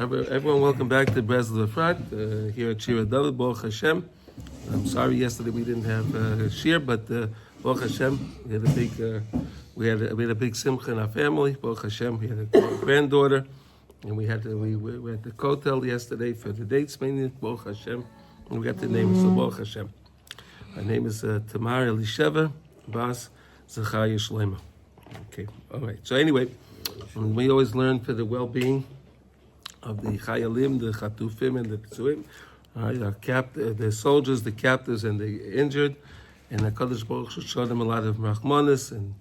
Everyone, welcome back to Breslov Efrat here at Shir David. Baruch Hashem. I'm sorry yesterday we didn't have Shir, but Baruch Hashem, we had a big simcha in our family. Baruch Hashem, we had a granddaughter, and we were at the kotel yesterday for the dates meeting. Baruch Hashem, and we got the name. So Baruch Hashem. Her name is Tamar Elisheva Bas Zachariah Shlema. Okay, all right. So anyway, we always learn for the well-being of the chayalim, the chatufim, and the ptsuim, the soldiers, the captives, and the injured, and HaKadosh Baruch Hu show them a lot of rachmanis, and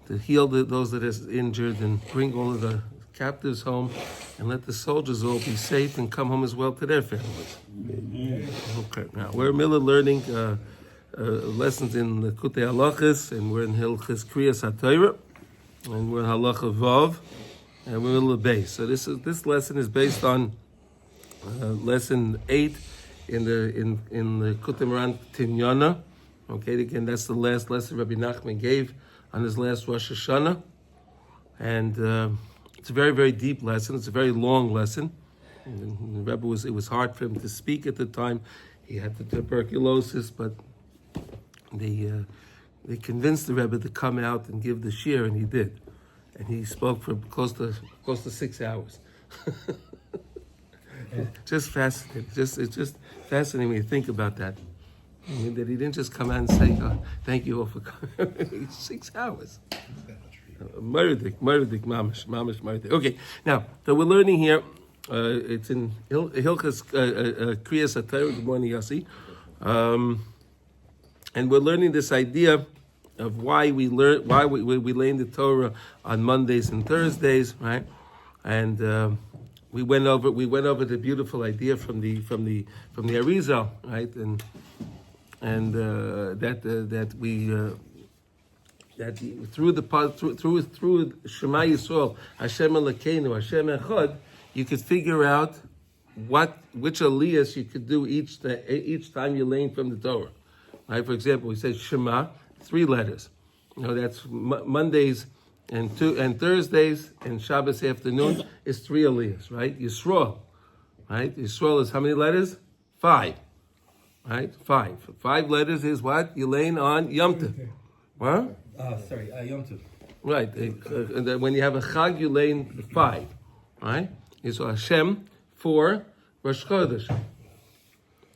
to heal those that are injured, and bring all of the captives home, and let the soldiers all be safe and come home as well to their families. Okay, now we're learning lessons in the Likutey Halachos, and we're in Hilchos Torah, and we're in Halacha Vav, and we're in the base. So this lesson is based on lesson 8 in the Kutimran Tinyana. Okay, again, that's the last lesson Rabbi Nachman gave on his last Rosh Hashanah, and it's a very, very deep lesson. It's a very long lesson. And the Rebbe it was hard for him to speak at the time. He had the tuberculosis, but they convinced the Rebbe to come out and give the shir, and he did. And he spoke for close to 6 hours. Just fascinating. It's just fascinating when you think about that. I mean, that he didn't just come out and say, "Thank you all for coming." 6 hours. Murdik, mamish, murdik. Okay, now so we're learning here. It's in Hilchos Torah. Good morning, Yossi. And we're learning this idea of why we learn the Torah on Mondays and Thursdays, right? And we went over the beautiful idea from the Arizal, right? And that through Shema Yisrael, Hashem Elokeinu, Hashem Echad, you could figure out which aliyahs you could do each time you're laying from the Torah. Right? For example, we say Shema, 3 letters. That's Mondays and Thursdays, and Shabbos afternoon is 3 aliyahs, right? Yisrael, right? Yisrael is how many letters? 5, right? 5. 5 letters is what? You're laying on Yom Tov. What? Yom Tov. Right. And then when you have a Chag, you lay in 5, right? So Hashem 4, Rosh Chodesh,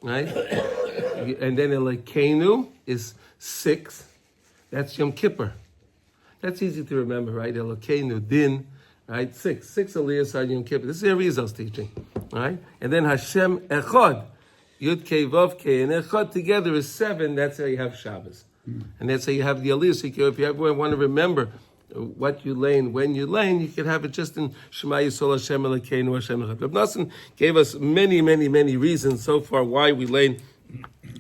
right? And then Elokeinu is 6. That's Yom Kippur. That's easy to remember, right? Elokeinu, Din, right? 6 aliyahs on Yom Kippur. This is Arizal's teaching, right? And then Hashem Echad, Yud Kei Vav Kei, and Echad together is 7. That's how you have Shabbos. And that's how you have the aliyahs. So if you ever want to remember what you lay in, when you lay in, you can have it just in Shema Yisrael Hashem Elokeinu Hashem Echad. Rav Nosson gave us many, many, many reasons so far why we lay in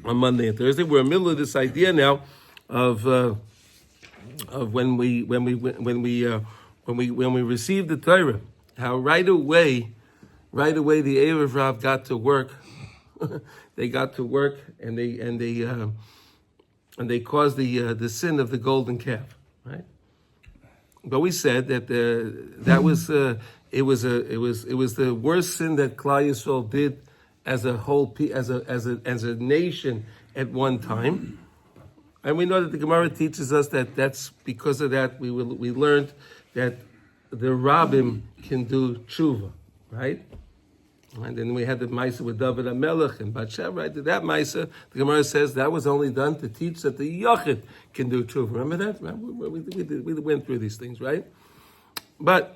on Monday and Thursday. We're in the middle of this idea now of when we received the Torah, how right away the Erev Rav got to work. They got to work, and they caused the sin of the golden calf, right? But we said that it was the worst sin that Klal Yisrael did as a whole, as a nation at one time. And we know that the Gemara teaches us that that's because of that we learned that the Rabbim can do tshuva, right? And then we had the Maisa with David HaMelech and Batsheva, right? That Maisa, the Gemara says that was only done to teach that the Yochid can do tshuva. Remember that? We went through these things, right? But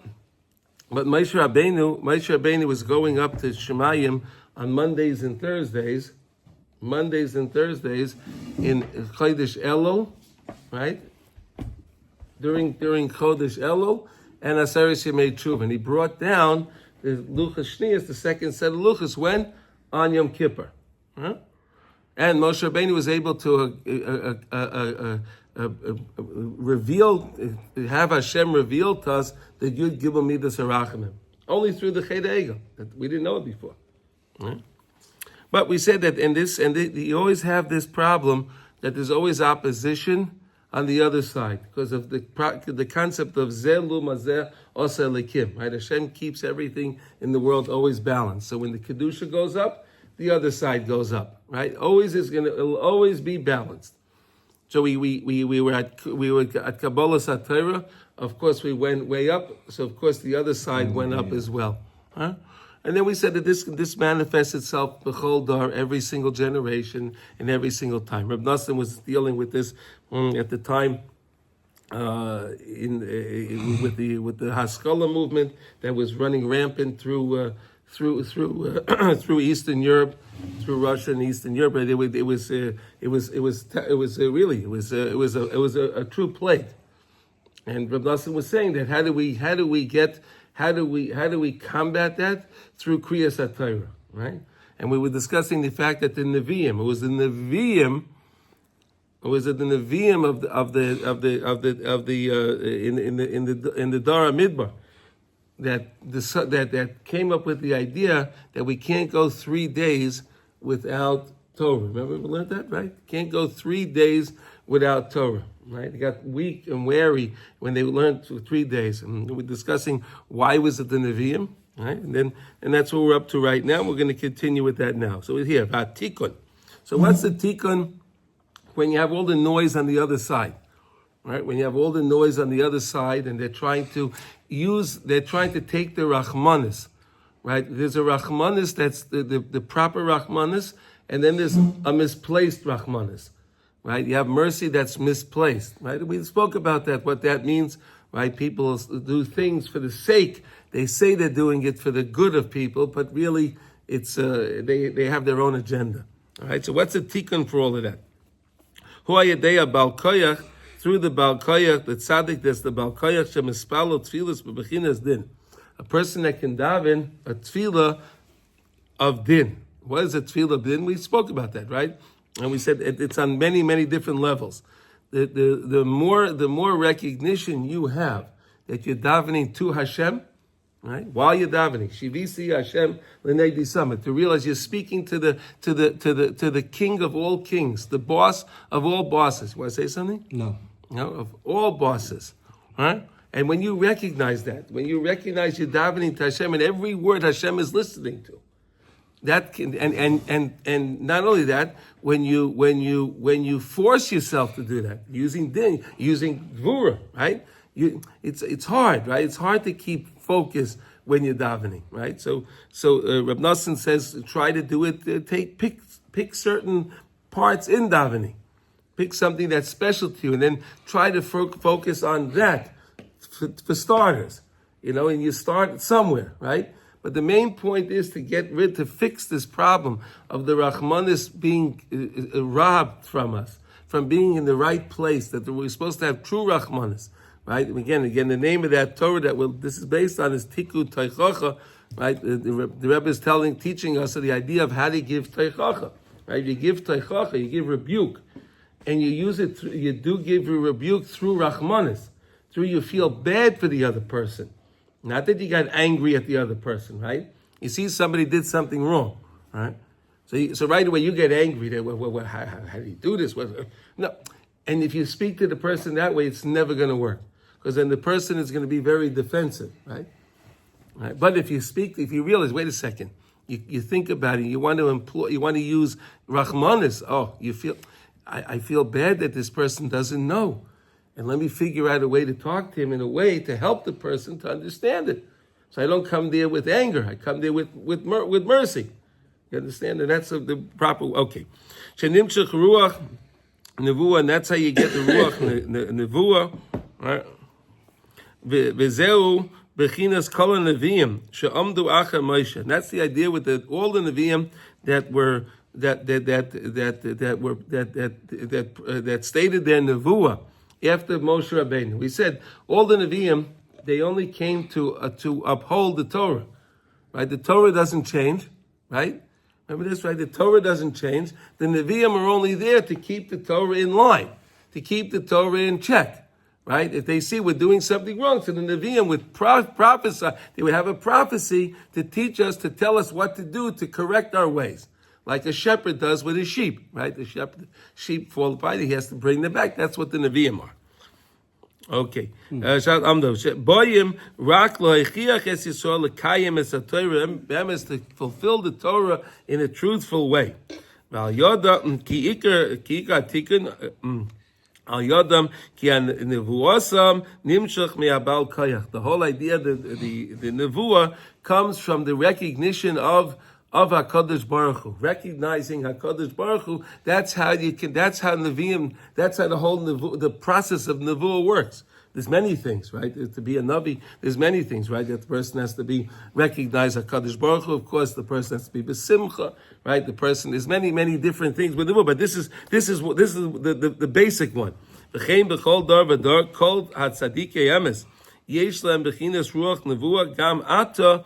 Moshe Rabbeinu was going up to Shemayim on Mondays and Thursdays in Chodesh Elul, right? During Chodesh Elul, and Aseres Yemei Tshuva. And he brought down the Luchas Shniyas, the second set of Luchas, when? On Yom Kippur. Huh? And Moshe Rabbeinu was able to have Hashem reveal to us the Yud Gimel Midas Harachamim. Only through the Cheder Egel. We didn't know it before. Right? But we said that you always have this problem that there's always opposition on the other side because of the concept of Zelu Mazeh Osa Lekim. Right? Hashem keeps everything in the world always balanced. So when the Kedusha goes up, the other side goes up. Right? It'll always be balanced. So we were at Kabbalah Satira. Of course, we went way up. So of course, the other side went up as well. Huh? And then we said that this manifests itself b'chol dar, every single generation and every single time. Reb Nosson was dealing with this at the time with the Haskalah movement that was running rampant through Eastern Europe, through Russia and Eastern Europe. It was a true plague. And Reb Nosson was saying that how do we combat that? Through Kriyas HaTorah, right? And we were discussing the fact that the Nevi'im, it was the Nevi'im in the Dara Midbar that came up with the idea that we can't go 3 days without Torah. Remember we learned that, right? Can't go 3 days without Torah. Right, they got weak and wary when they learned for 3 days, and we're discussing why was it the Nevi'im, right? And that's what we're up to right now. We're going to continue with that now. So we're here about Tikkun. So what's the Tikkun when you have all the noise on the other side, right? When you have all the noise on the other side, and they're trying to take the Rachmanis, right? There's a Rachmanis that's the proper Rachmanis, and then there's a misplaced Rachmanis. Right, you have mercy that's misplaced. Right, we spoke about that. What that means. Right, people do things for the sake. They say they're doing it for the good of people, but really, it's they have their own agenda. All right. So what's the tikkun for all of that? Huayadeya Bal Koyach, through the Bal Koyach, the tzaddik that's the Bal Koyach shemispalo tefillas bebechinas din. A person that can daven a tefillah of din. What is a tefillah of din? We spoke about that, right? And we said it's on many, many different levels. The more recognition you have that you're davening to Hashem, right? While you're davening, Shivisi Hashem L'nei Disama, to realize you're speaking to the King of all kings, the boss of all bosses. You want to say something? No, of all bosses, right? And when you recognize that, when you recognize you're davening to Hashem and every word Hashem is listening to. That can, and not only that, when you force yourself to do that, using din, using gvura, right? It's hard, right? It's hard to keep focus when you're davening, right? So Reb Nosson says, try to do it. Pick certain parts in davening, pick something that's special to you, and then try to focus on that for starters, and you start somewhere, right? But the main point is to fix this problem of the Rachmanis being robbed from us, from being in the right place, that we're supposed to have true Rachmanis, right? And again, the name of that Torah this is based on is Tikkun Teichacha, right? The Rebbe is teaching us the idea of how to give Teichacha, right? You give Teichacha, you give rebuke, and you use it, you do give a rebuke through Rachmanis, through you feel bad for the other person. Not that you got angry at the other person, right? You see somebody did something wrong, right? So right away you get angry. How do you do this? No. And if you speak to the person that way, it's never going to work. Because then the person is going to be very defensive, right? But if you realize, wait a second, you think about it, you want to use Rachmanis. Oh, I feel bad that this person doesn't know. And let me figure out a way to talk to him in a way to help the person to understand it. So I don't come there with anger. I come there with mercy. You understand? And that's the proper, okay. Shenimshach ruach nevuah, and that's how you get the ruach nevuah. Right? V'zeu bechinas kol neviim she'amdu acher Moshe. And that's the idea with all the neviim that stated their nevuah after Moshe Rabbeinu. We said all the Nevi'im, they only came to uphold the Torah, right? The Torah doesn't change, right? Remember this, right? The Torah doesn't change. The Nevi'im are only there to keep the Torah in line, to keep the Torah in check, right? If they see we're doing something wrong, so the Nevi'im would prophesy, they would have a prophecy to teach us, to tell us what to do, to correct our ways. like a shepherd does with his sheep, right? The sheep fall apart, he has to bring them back. That's what the Nevi'im are. Okay. Boyim rak lo echiach es Yisrael lekayim es haTorah. Them is to fulfill the Torah in a truthful way. Al yodam ki ikar tikun al yodam ki an nevuosam nimshach me'abal koyach. The whole idea that the nevuah comes from the recognition of HaKadosh Baruch Hu, recognizing HaKadosh Baruch Hu. That's how Nevi'im, that's how the whole the process of Nevuah works. There's many things, right? To be a Navi, there's many things, right? That the person has to be recognize HaKadosh Baruch Hu. Of course, the person has to be besimcha, right? The person, there's many different things with Nevuah, but this is the basic one. V'chein b'chol dar v'dar kol hatzadikei emes yesh lehem bechinas ruach Nevuah gam ata.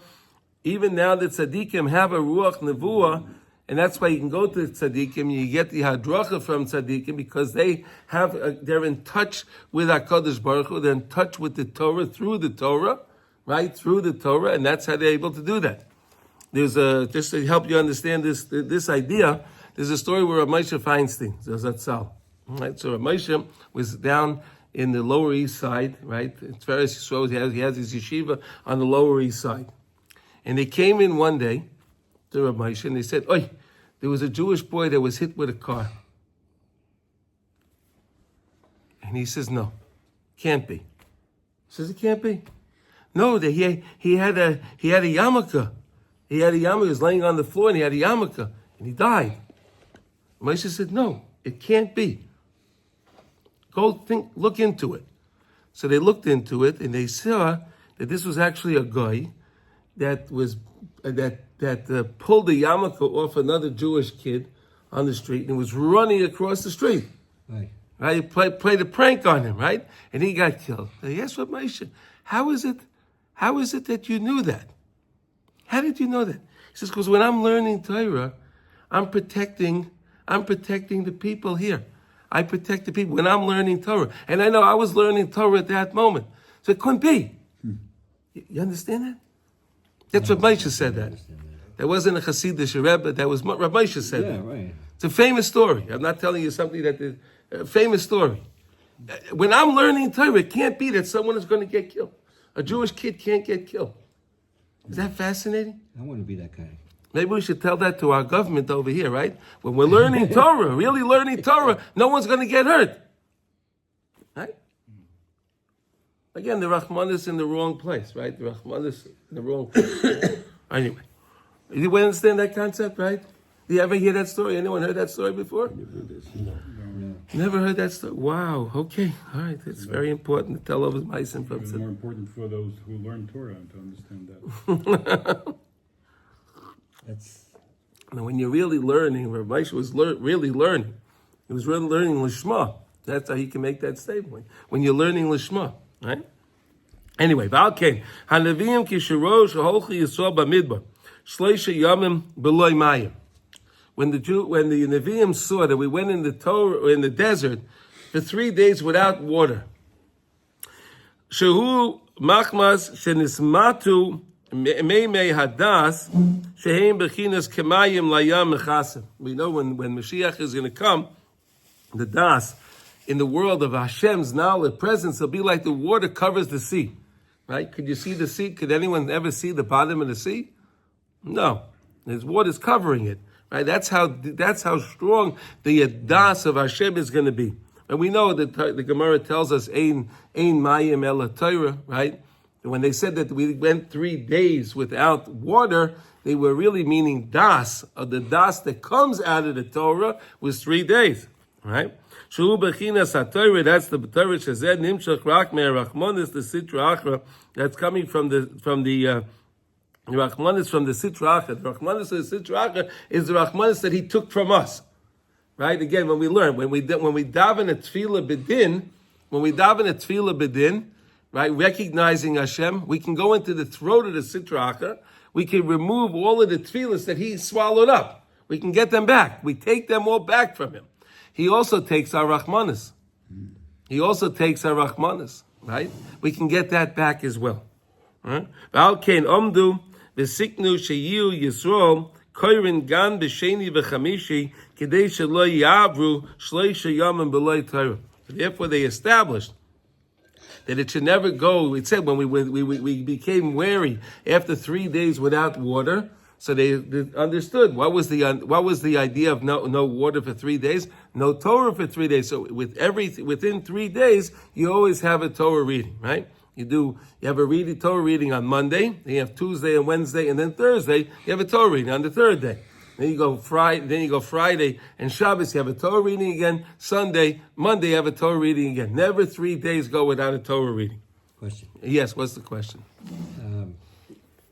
Even now the tzaddikim have a ruach nevuah, and that's why you can go to the tzaddikim, you get the hadracha from tzaddikim, because they're in touch with HaKadosh Baruch Hu, they're in touch with the Torah, through the Torah, right? Through the Torah, and that's how they're able to do that. There's just to help you understand this idea, there's a story where Rav Moshe Feinstein, Zatzal, right? So Rav Moshe was down in the Lower East Side, right? It's very he has his yeshiva on the Lower East Side. And they came in one day to Rav Moshe and they said, "Oi, there was a Jewish boy that was hit with a car." And he says, "No, can't be." He says, "It can't be." No, that he had a yarmulke. He had a yarmulke. He was laying on the floor and he had a yarmulke and he died. Moshe said, "No, it can't be. Go look into it." So they looked into it and they saw that this was actually a guy that pulled the yarmulke off another Jewish kid on the street and was running across the street. Right? He played a prank on him, right? And he got killed. They asked Rav Moshe, how is it that you knew that? How did you know that? He says, because when I'm learning Torah, I'm protecting the people here. I protect the people when I'm learning Torah. And I know I was learning Torah at that moment. So it couldn't be. You understand that? That's what Moshe said that. That wasn't a Hasidic Rebbe, that was Rav Moshe said that. Right. It's a famous story. I'm not telling you something that is a famous story. When I'm learning Torah, it can't be that someone is going to get killed. A Jewish kid can't get killed. Is that fascinating? I want to be that guy. Maybe we should tell that to our government over here, right? When we're learning Torah, really learning Torah, no one's going to get hurt. Right? Again, the Rahman is in the wrong place, right? The Rahman is in the wrong place. Anyway, you understand that concept, right? Do you ever hear that story? Anyone heard that story before? No. Never heard that story? Wow, okay, all right. It's very important to tell over my info. It's more important for those who learn Torah to understand that. Now, when you're really learning, Rav Moshe was really learning. He was really learning Lishma. That's how he can make that statement. When you're learning Lishma, right? Anyway, Valkein Hanaviim Kishirosh Holchi Yisrael Bamidbar Shleisha Yamim Beloy Mayim. When the Nevi'im saw that we went in the Torah in the desert for 3 days without water, Shehu Machmas Shenismatu Meimei Hadas Shehem Bechinas Kemayim Layam Mechasim. We know when Mashiach is going to come, the Das in the world of Hashem's knowledge, presence, will be like the water covers the sea. Right? Could you see the sea? Could anyone ever see the bottom of the sea? No. There's water's covering it. Right? That's how strong the Das of Hashem is going to be. And we know that the Gemara tells us, Ein Mayim Ela Torah, right? And when they said that we went 3 days without water, they were really meaning Das, or the Das that comes out of the Torah was 3 days, right? Shu Bechinas HaTorah, that's the Torah Shazed Nimshach Rak Me'Rachmanis, the Sitra Achra, that's coming from the Rachmanis from the Sitra Achra. The Rachmanis of the Sitra Achra is the Rachmanis that he took from us. Right? Again, when we learn, when we daven a Tefillah B'din, right, recognizing Hashem, we can go into the throat of the Sitra Achra, we can remove all of the tefillahs that he swallowed up. We can get them back. We take them all back from him. He also takes our Rachmanis. Right? We can get that back as well. Right? koirin gan b'sheni v'chamishi k'dei shelo yavru shleisha yamim b'loi Torah. Therefore, they established that it should never go. It said when we became wary after 3 days without water. So they understood what was the idea of no water for 3 days, no Torah for 3 days. So within 3 days, you always have a Torah reading, right? You have a Torah reading on Monday, then you have Tuesday and Wednesday, and then Thursday you have a Torah reading on the third day. Then you go Friday and Shabbos, you have a Torah reading again. Monday, you have a Torah reading again. Never 3 days go without a Torah reading. Question. Yes, what's the question?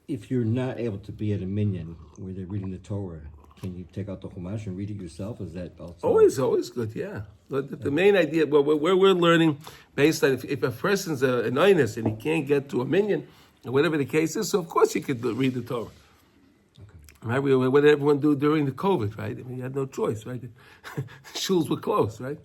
If you're not able to be at a minyan where they're reading the Torah, can you take out the Chumash and read it yourself? Is that also... Always good, yeah. But the main idea, where we're learning, based on if a person's an einus and he can't get to a minyan, or whatever the case is, so of course he could read the Torah. Right? What did everyone do during the COVID, right? I mean, you had no choice, right? Shuls were closed, right?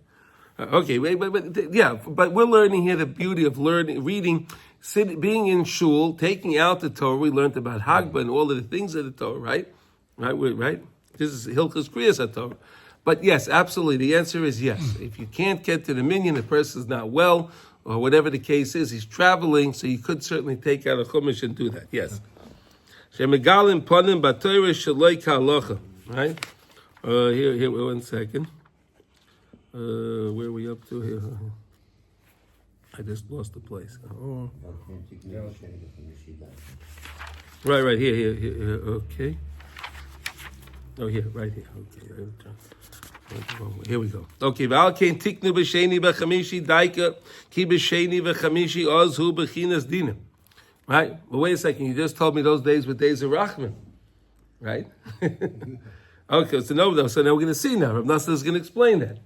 Okay, but we're learning here the beauty of reading, being in shul, taking out the Torah. We learned about Hagbah and all of the things of the Torah, right? Right? This is Hilchos Kriyas HaTorah. But yes, absolutely. The answer is yes. If you can't get to the minyan, the person's not well, or whatever the case is, he's traveling, so you could certainly take out a chumash and do that. Yes. Shemegalim panim b'Torah sheloi k'halacha. Right? Here, 1 second. Where are we up to here? I just lost the place. Oh. Right here. Okay. Oh, here, right here. Okay, here we go. Okay, v'alkein tiknu b'sheni b'chamishi daika ki b'sheni b'chamishi ozhu b'chinas dinim. Right? But wait a second, you just told me those days were days of Rachman. Right? Okay, so now we're going to see now. Rav Nasser is going to explain that.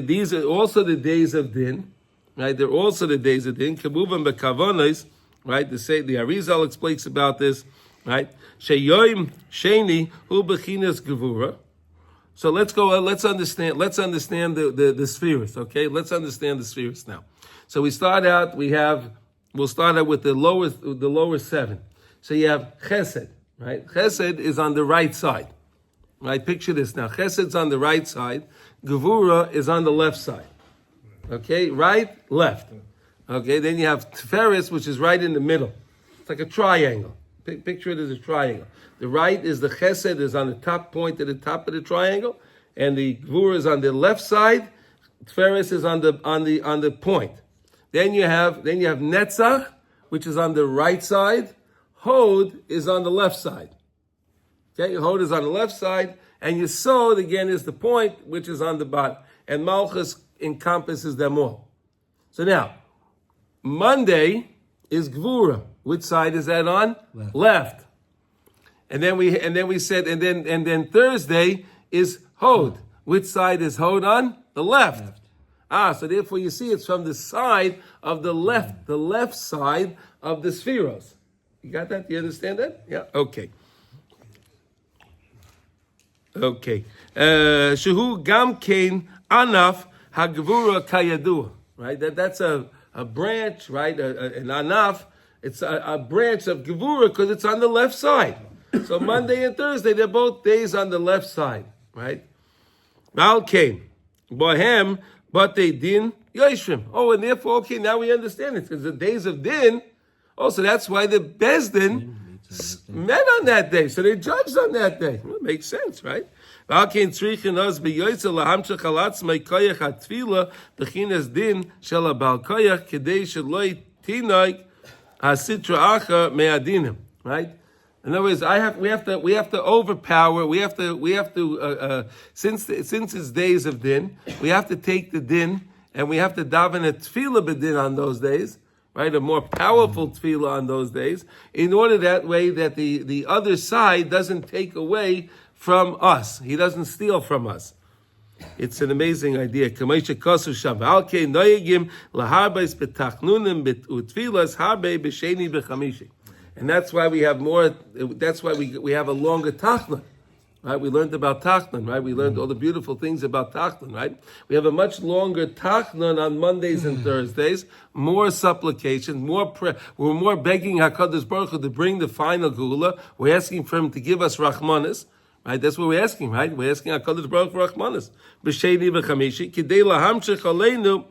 These are also the days of din. Right? They're also the days of din. Kabuvam b'kavonos. Right? The Arizal explains about this. Right? Sheyoim sheni hu b'chinas gevura. So let's go. Let's understand the Spheros. Okay, let's understand the Spheros now. So we'll start out with the lower 7. So you have Chesed, right? Chesed is on the right side, right? Picture this now. Chesed's on the right side. Gevura is on the left side. Okay, right, left. Okay, then you have Spheros, which is right in the middle. It's like a triangle. Picture it as a triangle. The right is the Chesed is on the top point at the top of the triangle, and the Gevura is on the left side. Spheros is on the point. Then you have Netzach, which is on the right side. Hod is on the left side. Okay, Hod is on the left side, and Yesod again is the point, which is on the bottom. And Malchus encompasses them all. So now, Monday is Gevura. Which side is that on? Left. And then we said Thursday is Hod. Which side is Hod on? The left. So therefore you see it's from the side of the left side of the Spheros. You got that? You understand that? Yeah? Okay. Shehu gam kein anaf hagvura kayadua. Right? That's a branch, right? An anaf. It's a branch of gevura because it's on the left side. So Monday and Thursday, they're both days on the left side, right? Al came. Bohem, but they din yoshrim. Oh, and therefore, okay, now we understand it because the days of din. Oh, so that's why the Bezdin met on that day. So they judged on that day. Well, it makes sense, right? Al came tzrichin us beyoytzel lahamshach alatzmei koyach hatfila bechinas din shel abal koyach kedei sheloi tinoik hasitra acha me'adinim. Right? In other words, we have to overpower. We have to since it's days of din, we have to take the din and we have to daven a tefillah b'din on those days, right? A more powerful tefillah on those days, in order that way that the other side doesn't take away from us. He doesn't steal from us. It's an amazing idea. And that's why we have more. That's why we have a longer tachnon, right? We learned about tachnon, right? We learned all the beautiful things about tachnon, right? We have a much longer tachnon on Mondays and Thursdays. More supplications, more prayer. We're more begging Hakadosh Baruch Hu to bring the final gula. We're asking for him to give us rachmanis, Right? That's what we're asking, right? We're asking HaKadosh Baruch Hu Rachmanis. B'sheni v'chamishi, kidei lahamshich aleinu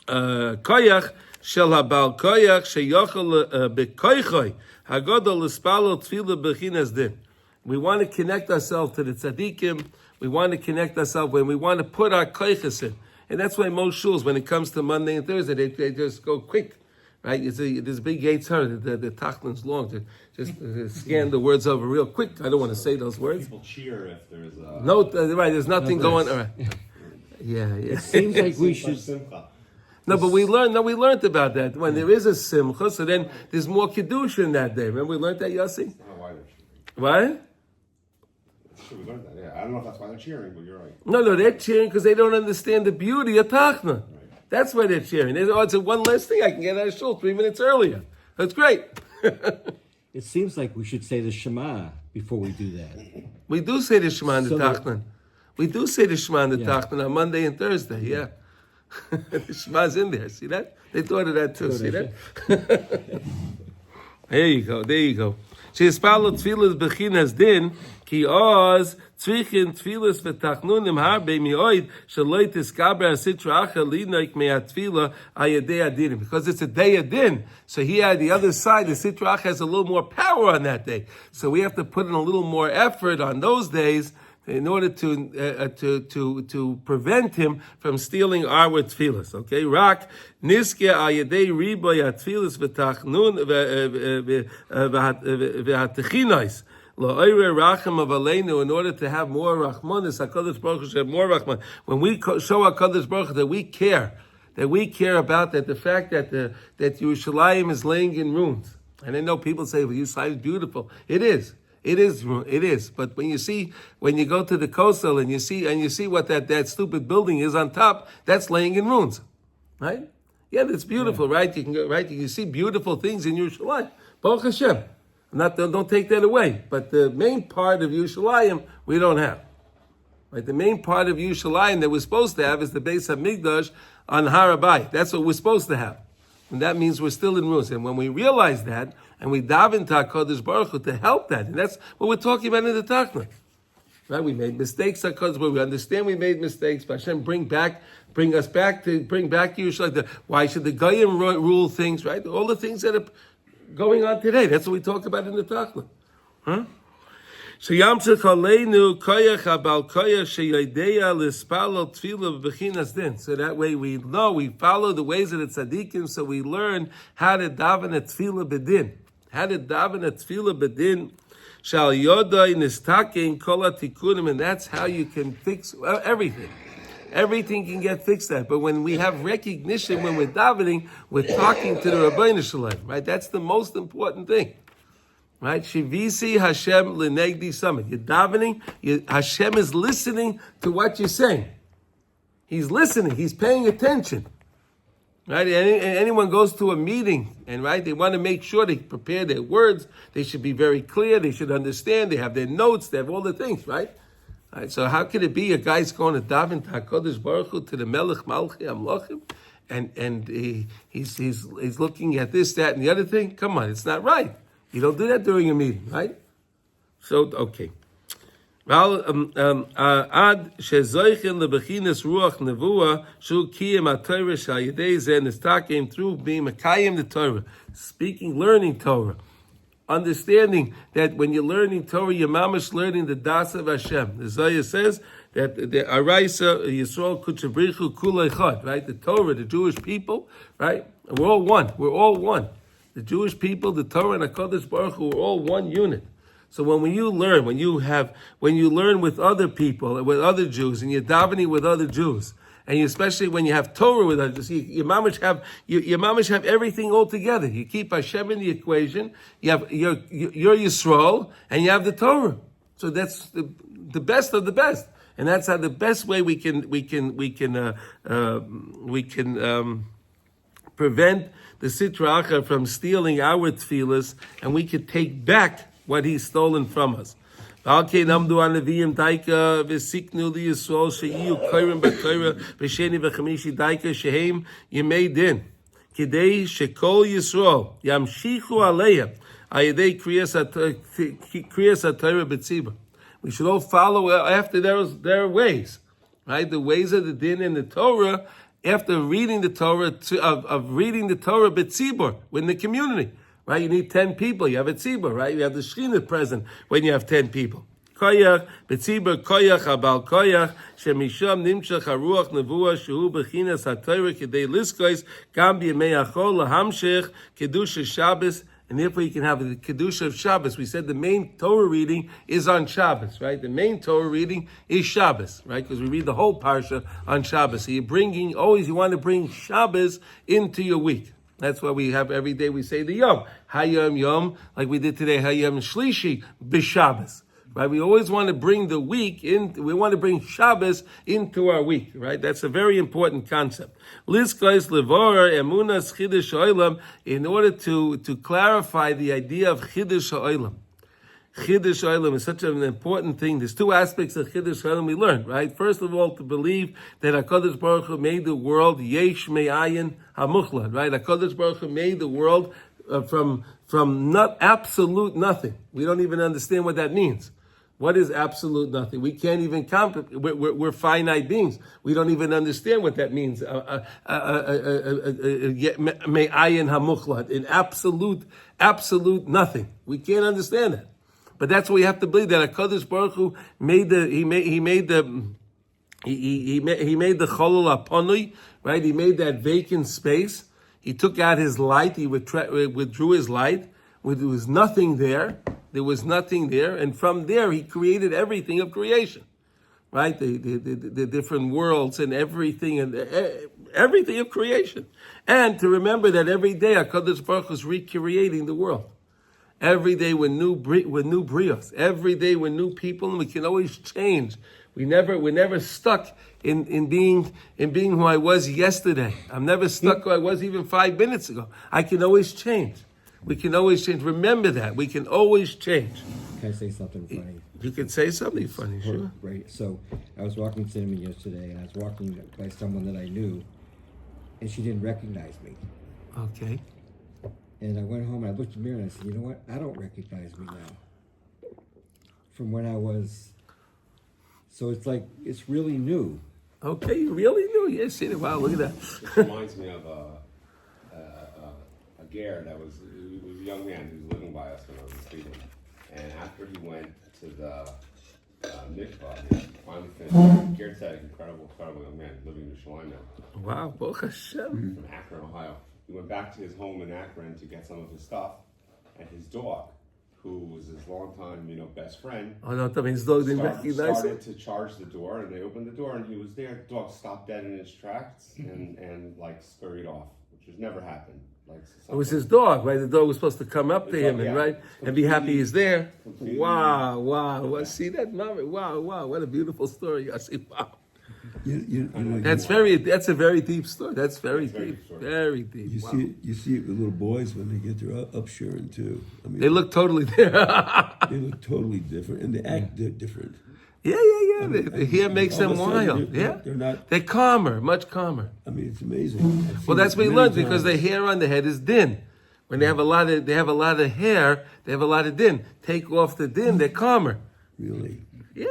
koyach shel habal koyach sheyochel b'koychoi hagodol l'spalo tefillah b'chinas din. We want to connect ourselves to the tzaddikim. We want to connect ourselves when we want to put our koyches in. And that's why most shuls, when it comes to Monday and Thursday, they just go quick. Right? There's big gates her. The tachlin's long. Just scan the words over real quick. I don't want to say those words. People cheer if there's a... No, right. There's nothing going on. Right. Yeah. It seems like we should. No, but we learned about that. When there is a simcha, so then there's more kedusha in that day. Remember we learned that, Yossi? I don't know why they're cheering. What? Sure, we learned that, yeah. I don't know if that's why they're cheering, but you're right. No, they're cheering because they don't understand the beauty of tachna. That's why they're cheering. It's one less thing I can get out of shul 3 minutes earlier. That's great. It seems like we should say the Shema before we do that. We do say the Shema and the So that- Tachlan. We do say the Shema and the Tachlan on Monday and Thursday, yeah. The Shema's in there, see that? They thought of that too, see that? There you go. She'espalo tefillas bechinas din, ki oz tzrichin tefillas v'tachnunim harbe mioid shaloi tiskaber asitra acha linoik me'atfila ayadei adinim. Because it's a day of din. So here on the other side, the sitra acha has a little more power on that day. So we have to put in a little more effort on those days in order to prevent him from stealing our tefillas. Okay, rak niske ayadei riboy atfilas v'tachnun v'hatechinais la'oire rachem of aleinu, in order to have more rachmanis. HaKadosh Baruch Hu should have more rachman. When we show HaKadosh Baruch Hu that we care about that, the fact that that Yerushalayim is laying in ruins, and I know people say, "Well, Yerushalayim is beautiful." It is. It is. But when you go to the coastal and you see what that stupid building is on top, that's laying in ruins, right? Yeah, that's beautiful, right? You can go, right? You can see beautiful things in Yerushalayim. Baruch Hashem. Don't take that away. But the main part of Yerushalayim we don't have. Right? The main part of Yerushalayim that we're supposed to have is the Beis HaMikdash on Har HaBayit. That's what we're supposed to have. And that means we're still in ruins. And when we realize that, and we daven to HaKadosh Baruch Hu to help that, and that's what we're talking about in the Tachna. Right? We made mistakes, HaKadosh Baruch Hu. We understand we made mistakes, but Hashem bring us back to Yerushalayim. Why should the Goyim rule things, right? All the things that are going on today. That's what we talk about in the Tachna. Huh? So that way we know, we follow the ways of the tzaddikim, so we learn how to daven a tefillah bedin. How to daven a tefillah bedin. Shal yodai nistakein kol hatikunim, and that's how you can fix everything. Everything can get fixed that. But when we have recognition, when we're davening, we're talking to the Rabbeinu Shalom, right? That's the most important thing. Right? Shivisi Hashem lenegdi summit. You're davening, Hashem is listening to what you're saying. He's listening, he's paying attention. Right? And anyone goes to a meeting, and right, they want to make sure they prepare their words, they should be very clear, they should understand, they have their notes, they have all the things, right? Right, so how could it be a guy's going to daven to HaKadosh Baruch Hu, to the Melech Malchi Amlochim, and he's looking at this, that, and the other thing? Come on, it's not right. You don't do that during a meeting, right? So, okay. Ad shezoichen lebechinas ruach nevuah shu kiyem haTorah shayidei zeh nistakim, through being mekayim the Torah, speaking, learning Torah, understanding that when you're learning Torah, you're mamash learning the das of Hashem. The Zohar says that the Araisa Yisrael Kutchabrichu Kulei Chad, right? The Torah, the Jewish people, right? We're all one. We're all one. The Jewish people, the Torah, and HaKadosh Baruch Hu are all one unit. So when you learn with other people, with other Jews, and you're davening with other Jews, and especially when you have Torah with others, your mamish have everything all together. You keep Hashem in the equation. You have your Yisrael, and you have the Torah. So that's the best of the best, and that's how the best way we can prevent the Sitra Achra from stealing our tefillas, and we could take back what he's stolen from us. You made din. Kidei shekol Yisrael yamshichu aleya ayedei kriyas haTorah b'tzibur. We should all follow after their ways, right? The ways of the din in the Torah. After reading the Torah, of reading the Torah b'tzibur, in the community, right? You need 10 people. You have a tzibur, right? You have the Shekhinah present when you have 10 people. Koyach, b'tzibur koyach, abal koyach, shemisham nimshach haruach nevuah, shehu b'chinas ha-Torah, kedei liskois, gam b'yemei achol, lahamshech, kedusha Shabbos, and therefore you can have the Kedusha of Shabbos. We said the main Torah reading is on Shabbos, right? The main Torah reading is Shabbos, right? Because we read the whole Parsha on Shabbos. So you want to bring Shabbos into your week. That's why we have every day we say the Yom. Hayom Yom, like we did today, Hayom Shlishi, B'Shabbos. Right? We always want to bring the week in, we want to bring Shabbos into our week, right? That's a very important concept. Liskos Levor Emunas Chiddush Olam, in order to clarify the idea of Chiddush Olam. Chiddush Olam is such an important thing. There's two aspects of Chiddush Olam we learned, right? First of all, to believe that HaKadosh Baruch Hu made the world Yesh Me'ayin HaMuchlad, right? HaKadosh Baruch Hu made the world from not absolute nothing. We don't even understand what that means. What is absolute nothing? We can't even comprehend. We're finite beings. We don't even understand what that means. Me'ayin hamuchlad, in absolute nothing. We can't understand that. But that's what we have to believe, that HaKadosh Baruch Hu made the cholol haponui, right? He made that vacant space. He took out his light. He withdrew his light. There was nothing there. There was nothing there, and from there he created everything of creation, right? The different worlds and everything of creation. And to remember that every day HaKadosh Baruch Hu is recreating the world. Every day we're new brios. Every day we're new people, and we can always change. We're never stuck in being who I was yesterday. I'm never stuck who I was even 5 minutes ago. I can always change. We can always change. Remember that. We can always change. Can I say something funny? You can say something funny, sure. Right. So I was walking cinnamon yesterday, and I was walking by someone that I knew, and she didn't recognize me. Okay. And I went home and I looked in the mirror and I said, you know what? I don't recognize me now. From when I was. So it's like, it's really new. Okay, you really knew. Yes, see it. Wow, look at that. It reminds me of a ger that was a young man who was living by us when I was in Sweden. And after he went to the mikvah, he finally finished. Ger Tzaddik, incredible young man living in Yerushalayim now. Wow, Baruch Hashem. From Akron, Ohio. He went back to his home in Akron to get some of his stuff, and his dog, who was his longtime, best friend. Oh no, that means the dog didn't recognize started it. to charge the door, and they opened the door, and he was there. The dog stopped dead in its tracks and like scurried off, which has never happened. It was his dog, right? The dog was supposed to come up to him and be happy he's there. Wow. Well, see that? Wow, what a beautiful story. I see. Wow. That's a very deep story. That's very deep. Very deep. You see it with little boys when they get their upshuring too. I mean, they look totally there. They look totally different, and they act different. Yeah. The hair makes them wild. They're calmer, much calmer. I mean, it's amazing. Well, that's what we learned, because the hair on the head is din. When they have a lot of hair, they have a lot of din. Take off the din, they're calmer. Really? Yeah.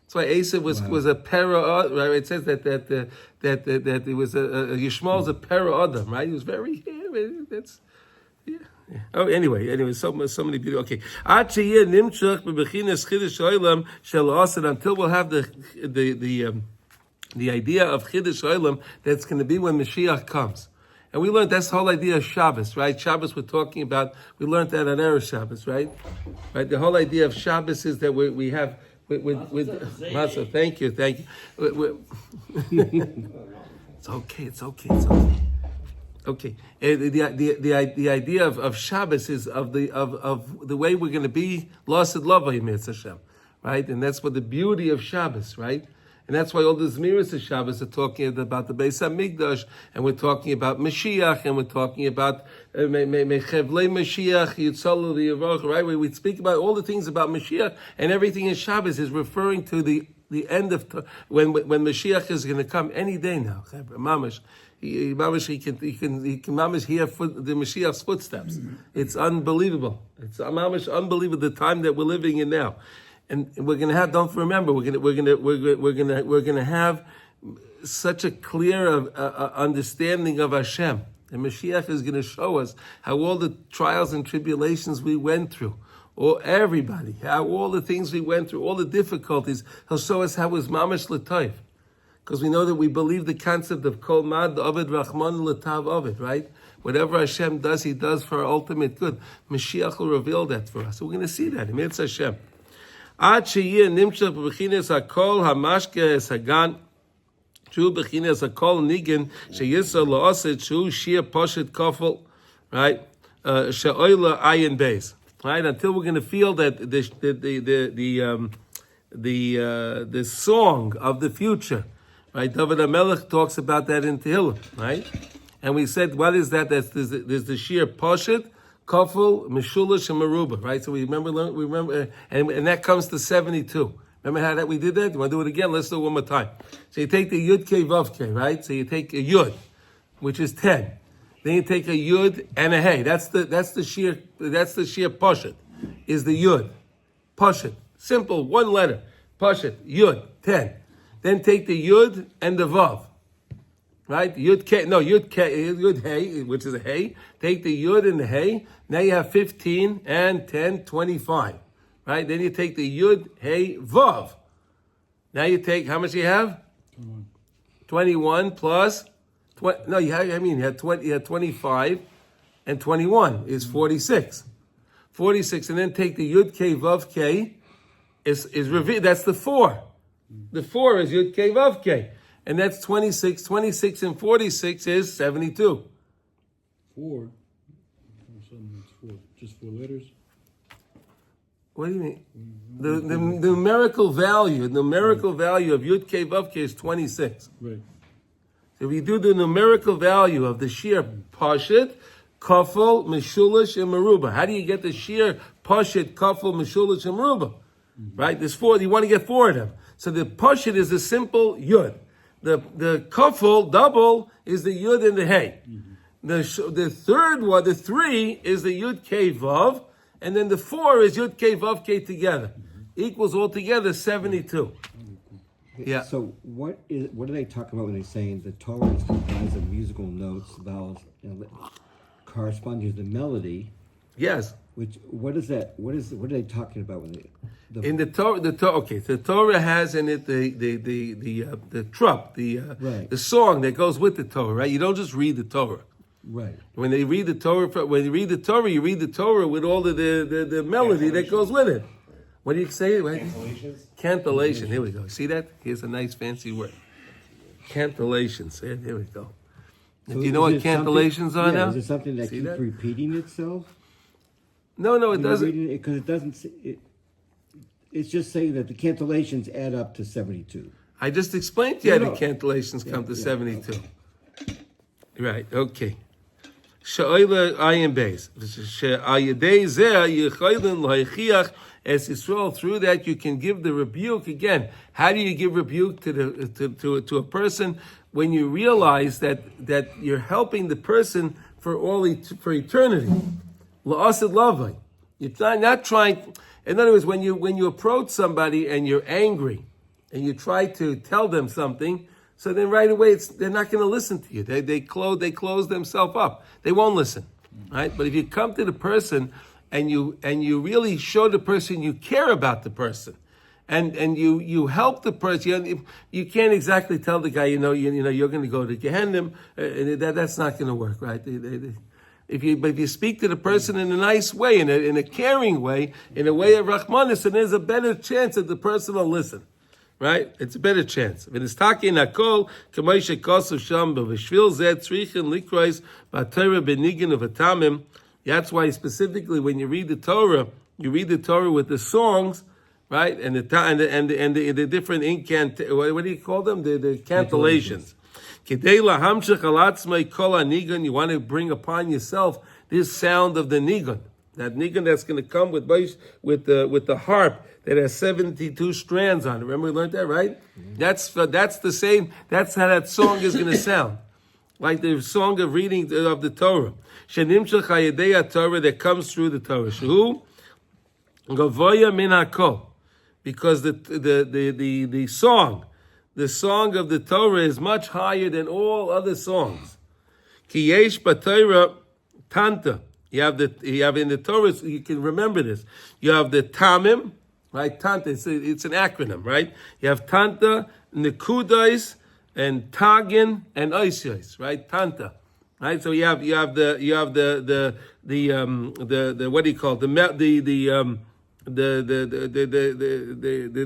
That's why Asa was a para, right? It says that it was a Yishmael's a para adam, right? He was very that's. Oh, anyway, so many beautiful. Okay, until we'll have the idea of Chiddush Olam that's going to be when Mashiach comes. And we learned that's the whole idea of Shabbos, right? Shabbos we learned that on Erev Shabbos, right? Right. The whole idea of Shabbos is that we have with Matzah. Thank you. It's okay. Okay, the idea of Shabbos is of the way we're going to be lost in love, Hashem, right? And that's what the beauty of Shabbos, right? And that's why all the Zmiris of Shabbos are talking about the Beis Hamikdash, and we're talking about Mashiach, and we're talking about Mechevlei Mashiach, Yitzalu V'Yavoch, right? We speak about all the things about Mashiach, and everything in Shabbos is referring to the end of when Mashiach is going to come any day now, Mamash. He can hear the Mashiach's footsteps. It's unbelievable. It's unbelievable the time that we're living in now, and we're going to have. Don't remember, we're going to have such a clear understanding of Hashem. And Mashiach is going to show us how all the trials and tribulations we went through, or everybody, how all the things we went through, all the difficulties, he'll show us how it was mamash l'toiv. Because we know that we believe the concept of kol mad ovid rachman l'tav ovid, right? Whatever Hashem does, He does for our ultimate good. Mashiach will reveal that for us. So we're going to see that. It's Hashem. Ad sheyeh nimshach b'chinas hakol hamashke es hagan. True b'chinas hakol nigan sheyisar la'oset shu shir poshet kofel, right? She'oila ayin beis, right? Until we're going to feel that the song of the future. Right, David HaMelech talks about that in Tefillah, right? And we said, what is that? There's the sheer poshet, kofel, meshulish, and meruba, right? So we remember, and that comes to 72. Remember how that we did that? You want to do it again? Let's do it one more time. So you take the yud ke vav ke, right? So you take a yud, which is 10. Then you take a yud and a hey. That's the sheer poshet, is the yud, poshet, simple, one letter, poshet, yud, 10. Then take the yud and the vav, right? Yud hey, which is a hey. Take the yud and the hey. Now you have 15 and 10, 25, right? Then you take the yud, hey, vav. Now you take, how much you have? 21 plus, you had 25 and 21 is 46. 46, and then take the yud k vav k, is that's the 4. The 4 is Yud K Vav K, and that's 26. 26 and 46 is 72. 4. All of a sudden it's 4. Just 4 letters. What do you mean? The numerical value of Yud K Vav K is 26. Right. So if you do the numerical value of the sheer Pashet, Kafel, Meshulish, and Meruba, how do you get the sheer Pashet, Kafel, Meshulish, and Meruba? Right? There's 4. You want to get 4 of them. So the Pashet is a simple Yud. The Kafel, double, is the Yud and the Hey. The third one, the 3, is the Yud K Vav, and then the 4 is Yud K Vav K together. Equals altogether 72. Yeah. So what are they talking about when they're saying the Torah is comprised of musical notes, vowels, and corresponding to the melody? Yes. What is that? What are they talking about when they? In the Torah, the Torah has in it the trup, the song that goes with the Torah, right? You don't just read the Torah. Right. When you read the Torah you read the Torah with all the melody that goes with it. What do you say? Cantillation. Here we go. See that? Here's a nice fancy word. Cantillations. Here we go. So do you know what cantillations are now? Is it something that keeps repeating itself? No, it doesn't. Because it doesn't. It's just saying that the cantillations add up to 72. I just explained to you how the cantillations come to 72. Okay. Right, okay. Sha'oila ayin beis. She'ayadei zeh yichoylin lo'echiach es Yisrael. Through that you can give the rebuke. Again, how do you give rebuke to a person when you realize that you're helping the person for eternity? La'asid lavai. You're not trying. In other words, when you approach somebody and you're angry, and you try to tell them something, so then right away they're not going to listen to you. They close themselves up. They won't listen, right? But if you come to the person and you really show the person you care about the person, and you help the person, you can't exactly tell the guy you're going to go to Gehenna. That's not going to work, right? If you speak to the person in a nice way, in a caring way, in a way of Rahmanis, then there's a better chance that the person will listen. Right? It's a better chance. That's why specifically when you read the Torah with the songs, right? And the different what do you call them? The cantillations. You want to bring upon yourself this sound of the nigun. That nigun that's going to come with the harp that has 72 strands on it. Remember we learned that, right? Mm-hmm. That's the same. That's how that song is going to sound. like the song of reading of the Torah. Shenimshach hayedei Torah, that comes through the Torah. Shehu gavoya min hakol, because the song of the Torah is much higher than all other songs. Ki yesh b'Torah tanta. You have in the Torah, you can remember this. You have the tamim, right? Tanta, it's an acronym, right? You have tanta, nikudais, and tagin, and oisios, right? Tanta, right? So you have the what do you call it?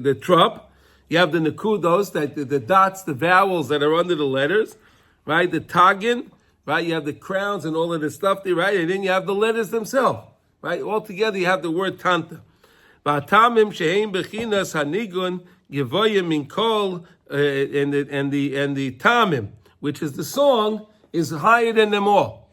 The trup. You have the nikudos, that the dots, the vowels that are under the letters, right? The tagin. Right, you have the crowns and all of the stuff there, right? And then you have the letters themselves, right? All together you have the word tanta. V'atamim sheheim bechinas hanigun yevoyim min kol, and the tamim, which is the song, is higher than them all.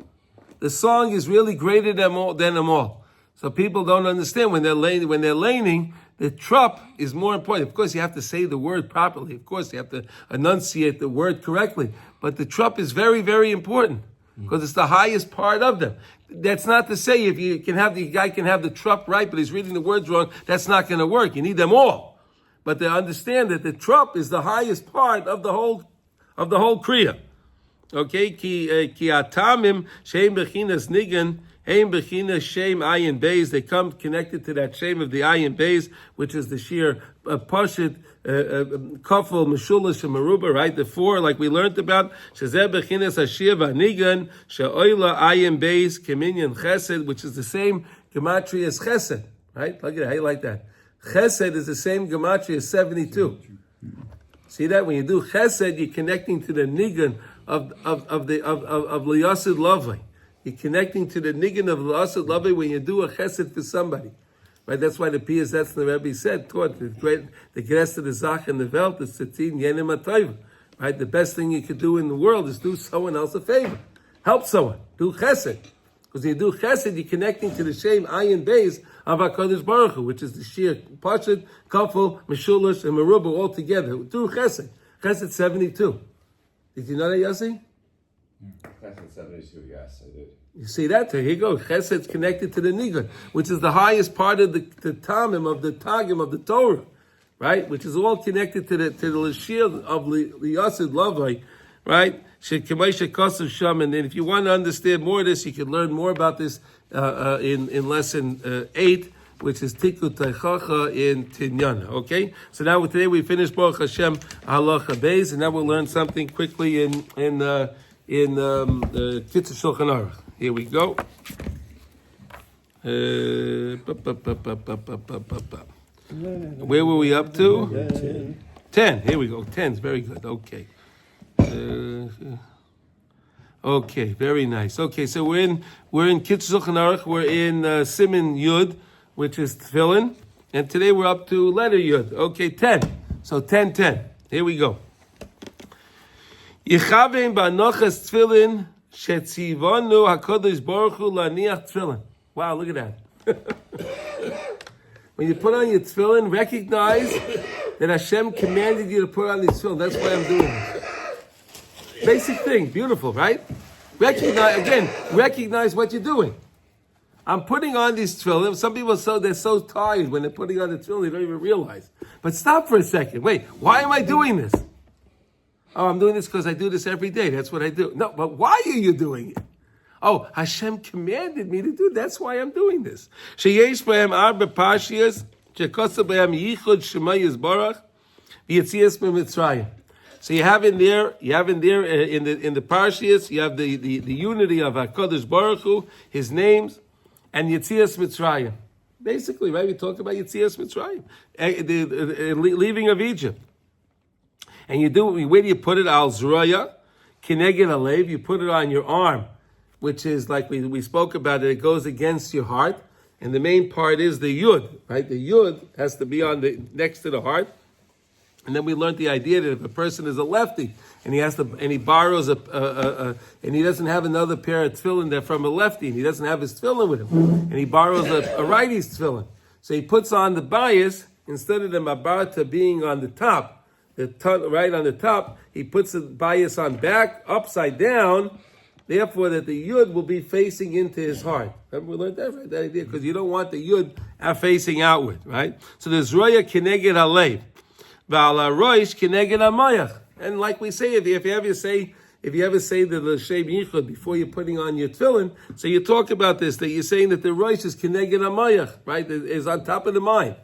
The song is really greater than them all. So people don't understand when they're laning. The trup is more important. Of course, you have to say the word properly. Of course, you have to enunciate the word correctly. But the trup is very, very important because it's the highest part of them. That's not to say if the guy can have the trup right, but he's reading the words wrong, that's not going to work. You need them all. But to understand that the trup is the highest part of the whole kriya. Okay, ki atamim sheim bechinas nigan. Ein bechina shem ayin beis. They come connected to that shem of the ayin beis, which is the sheer pashit kafel meshulish and maruba, right? The four, like we learned about. Shezeh bechinas hashir v'nigan she'oila ayin beis keminyan chesed, which is the same gematria as chesed, right? Look at it. How you like that? Chesed is the same gematria as 72. See that when you do chesed, you're connecting to the nigan of liyasid lovely. You're connecting to the niggin of l'asad lavi when you do a chesed for somebody, right? That's why the P.S. the Rebbe taught the Gres of the Zach and the Welt, the Tzitzin Yenim HaTayva, right? The best thing you could do in the world is do someone else a favor, help someone, do chesed, because when you do chesed, you're connecting to the shem ayin beis of HaKadosh Baruch Hu, which is the sheer pashut, kafel, meshulish, and meruba all together. Do chesed. Chesed 72. Did you know that, Yossi? Chesed 72, yes, I did. You see that? Here you go. Chesed's connected to the nigun, which is the highest part of the tamim, of the tagim, of the Torah, right? Which is all connected to the lashir of the yasid lavai, right? And then if you want to understand more of this, you can learn more about this in lesson 8, which is Tikkun Teichacha in Tinyana. Okay? So now today we finished Baruch Hashem Halacha Beis, and now we'll learn something quickly in the Kitzur Shulchan Aruch. Here we go. Where were we up to? 10. Here we go. 10 is very good. Okay. Okay, very nice. Okay, so we're in Kitzur Shulchan Aruch. We're in Siman Yud, which is Tefillin, and today we're up to letter Yud. Okay, 10. So 10. Here we go. Yichavim ba'anochas Tefillin shetzivonu HaKadosh Baruch Hu laniach Tefillin. Wow, look at that. When you put on your Tefillin, recognize that Hashem commanded you to put on these Tefillin. That's why I'm doing this. Basic thing, beautiful, right? Recognize what you're doing. I'm putting on these tefillin. Some people they're so tired when they're putting on the tefillin, they don't even realize. But stop for a second. Wait, why am I doing this? Oh, I'm doing this because I do this every day. That's what I do. No, but why are you doing it? Oh, Hashem commanded me to do. That's why I'm doing this. Sheyesh b'hem arba parshiyas shekosa b'hem yichud shema yizbarach v'yetzias b'mitzrayim. So you have in there in the parshiyas, you have the unity of HaKadosh Baruch Hu, His names, and Yetzias Mitzrayim. Basically, right? We talked about Yetzias Mitzrayim, the leaving of Egypt. And you do, where do you put it? Al Zuraya, Kineged Alev, you put it on your arm, which is like we spoke about it goes against your heart. And the main part is the Yud, right? The Yud has to be next to the heart. And then we learned the idea that if a person is a lefty and he borrows and he doesn't have another pair of tefillin that from a lefty, and he doesn't have his tefillin with him, and he borrows a righty's tefillin, so he puts on the bias instead of the mabarta being on the top, right on the top, he puts the bias on back, upside down, therefore that the yud will be facing into his heart. Remember we learned that, right? That idea, because you don't want the yud facing outward, right? So there's roya kineged halev, v'ala roish kineged hamayach. And like we say, if you ever say the l'shem yichud before you're putting on your tefillin, so you talk about this, that you're saying that the roish is kineged hamayach, right? It is on top of the mind.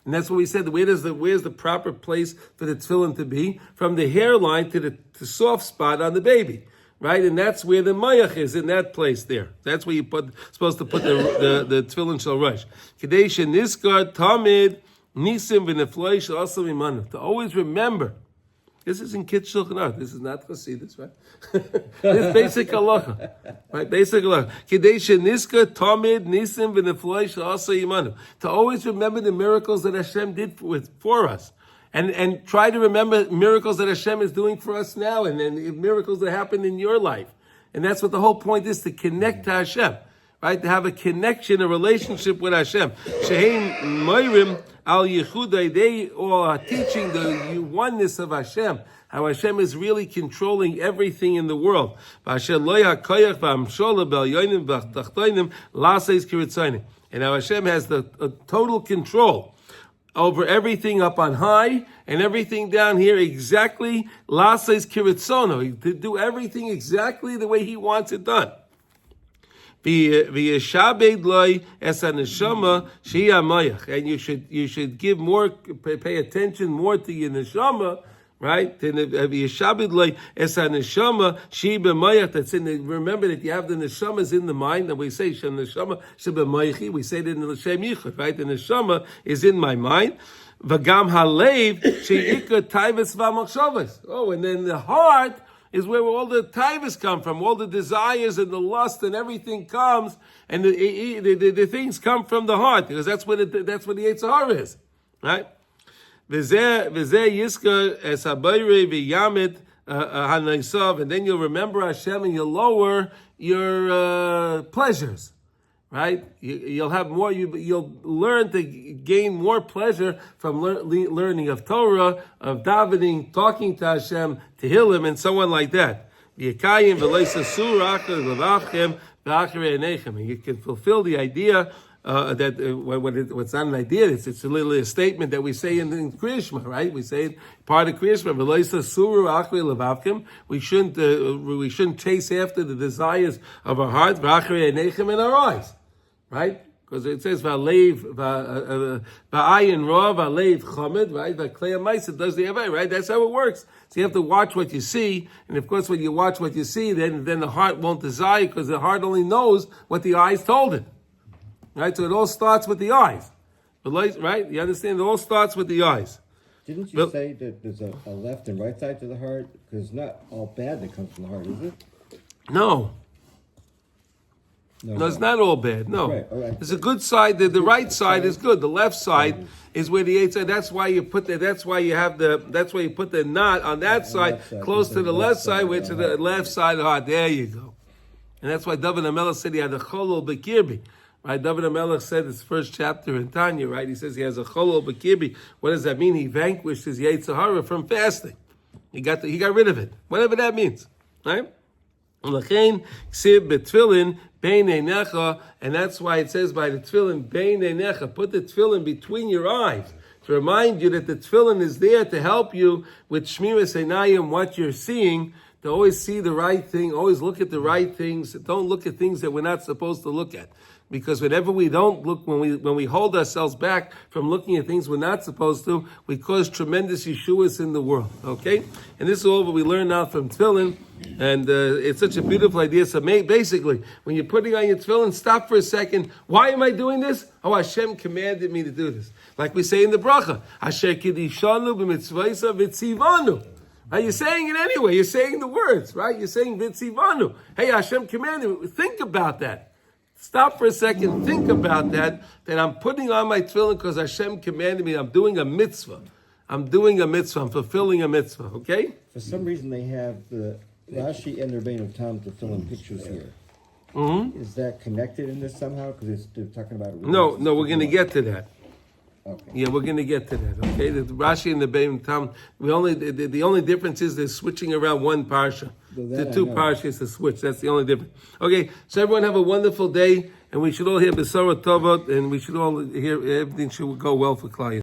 And that's what we said. Where's the proper place for the tefillin to be? From the hairline to the soft spot on the baby, right? And that's where the mayach is, in that place there. That's where you're supposed to put the tefillin shel rosh. Kadei sheniskar tamid nisim v'nefloi shel asam imanu. To always remember. This is in Kit Shulchan Aruch. This is not Chassidus, right? This is basic halacha, right? Basic halacha. Kedei sheniska tamid nisim v'nefloi shel asam imanu. To always remember the miracles that Hashem did for us. And try to remember miracles that Hashem is doing for us now, and miracles that happened in your life. And that's what the whole point is, to connect to Hashem, right? To have a connection, a relationship with Hashem. Shehein moirim al yichudai, they are teaching the oneness of Hashem, how Hashem is really controlling everything in the world. And how Hashem has the total control over everything up on high and everything down here exactly lases kiritzono, to do everything exactly the way he wants it done. And you should give more, pay attention more to your neshama, right? Remember that you have the neshamas in the mind, and we say neshama shebemaychi. We say that in the Shem Yichud, right? The neshama is in my mind. V'gam halev she'ika taivas v'machshavas. Oh, and then the heart is where all the taivas come from, all the desires and the lust and everything comes, and the things come from the heart, because that's what the Yetzer Hara is, right? V'zeh yiska es habayre v'yamet hanaisav, and then you'll remember Hashem and you'll lower your pleasures, right? You'll have more. You'll learn to gain more pleasure from learning of Torah, of davening, talking to Hashem, Tehillim, and so on like that. And you can fulfill the idea. What's not an idea, it's literally a statement that we say in Kriya Shema, right? We say it part of Kriya Shema. We shouldn't chase after the desires of our hearts, and our eyes, right? Because it says va'leiv va'ayin ra va'leiv chamed, right? Va'klei ma'aser does the avay, right? That's how it works. So you have to watch what you see, and of course, when you watch what you see, then the heart won't desire, because the heart only knows what the eyes told it. Right, so it all starts with the eyes, right? You understand? It all starts with the eyes. Didn't you say that there's a left and right side to the heart? Because it's not all bad that comes from the heart, is it? No, it's not all bad. No, right, all right. There's a good side. The right side is good. The left side is where the eight side. That's why you put the. That's why you put the knot on that side, close to the left side, which is the left side of the heart. There you go. And that's why David HaMelech said he had a cholol bekirbi. Right, David HaMelech said his first chapter in Tanya, right? He says he has a cholol bekirbi. What does that mean? He vanquished his Yetzer Hara from fasting. He got rid of it. Whatever that means, right? And that's why it says by the tefillin, bein einecha, put the tefillin between your eyes, to remind you that the tefillin is there to help you with shmiras einayim, what you're seeing, to always see the right thing, always look at the right things. Don't look at things that we're not supposed to look at. Because whenever we don't look, when we hold ourselves back from looking at things we're not supposed to, we cause tremendous yeshuas in the world. Okay? And this is all what we learn now from tefillin. And it's such a beautiful idea. So basically, when you're putting on your tefillin, stop for a second. Why am I doing this? Oh, Hashem commanded me to do this. Like we say in the bracha, Asher kidishanu b'mitzvaysa v'tzivanu. Right? You're saying it anyway. You're saying the words, right? You're saying v'tzivanu. Hey, Hashem commanded me. Think about that. Stop for a second, think about that I'm putting on my tefillin because Hashem commanded me. I'm doing a mitzvah. I'm fulfilling a mitzvah, okay? For some reason they have the Rashi and the Rebbeinu of Tam tefillin pictures here. Mm-hmm. Is that connected in this somehow? Because they're talking about... No, we're going to get to that. Okay. Yeah, we're going to get to that. Okay, the Rashi and the Beim Tam. The only difference is they're switching around one parsha. Well, The that I two know. parshas to switch. That's the only difference. Okay, so everyone have a wonderful day, and we should all hear Besora Tovot, and we should all hear everything should go well for Klal Yisrael.